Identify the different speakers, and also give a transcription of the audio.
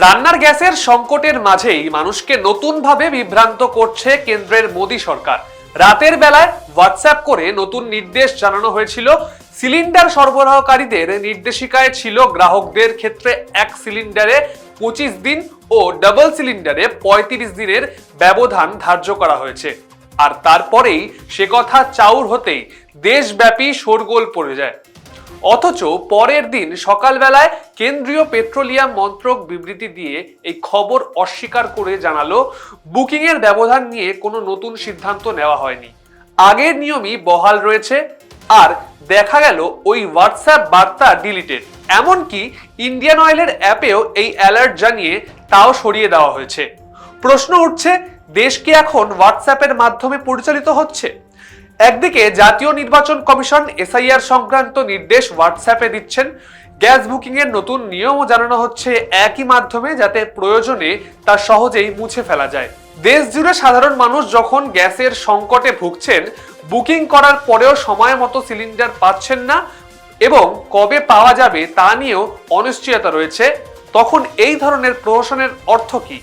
Speaker 1: রান্নার গ্যাসের সংকটের মাঝেই মানুষকে নতুনভাবে বিভ্রান্ত করছে কেন্দ্রের মোদী সরকার। রাতের বেলায় হোয়াটসঅ্যাপ করে নতুন নির্দেশ জানানো হয়েছিল। সিলিন্ডার সরবরাহকারীদের নির্দেশিকায় ছিল গ্রাহকদের ক্ষেত্রে এক সিলিন্ডারে 25 দিন ও ডাবল সিলিন্ডারে 35 দিনের ব্যবধান ধার্য করা হয়েছে। আর তারপরেই সে কথা চাউর হতেই দেশব্যাপী শোরগোল পড়ে যায়। অথচ পরের দিন সকালবেলায় কেন্দ্রীয় পেট্রোলিয়াম মন্ত্রক বিবৃতি দিয়ে এই খবর অস্বীকার করে জানালো, বুকিং এর ব্যবধান নিয়ে কোনো নতুন সিদ্ধান্ত নেওয়া হয়নি, আগের নিয়মই বহাল রয়েছে। আর দেখা গেল ওই হোয়াটসঅ্যাপ বার্তা ডিলিটেড। এমনকি ইন্ডিয়ান অয়েলের অ্যাপেও এই অ্যালার্ট জানিয়ে তাও সরিয়ে দেওয়া হয়েছে। প্রশ্ন উঠছে, দেশ কি এখন হোয়াটসঅ্যাপের মাধ্যমে পরিচালিত হচ্ছে? একদিকে জাতীয় নির্বাচন কমিশন এসআইআর সংক্রান্ত নির্দেশ হোয়াটসঅ্যাপে দিচ্ছেন, গ্যাস বুকিং এর নতুন নিয়মও জানানো হচ্ছে একই মাধ্যমে, যাতে প্রয়োজনে তা সহজেই মুছে ফেলা যায়। দেশ জুড়ে সাধারণ মানুষ যখন গ্যাসের সংকটে ভুগছেন, বুকিং করার পরেও সময় মতো সিলিন্ডার পাচ্ছেন না এবং কবে পাওয়া যাবে তা নিয়েও অনিশ্চয়তা রয়েছে, তখন এই ধরনের প্রহসনের অর্থ কি?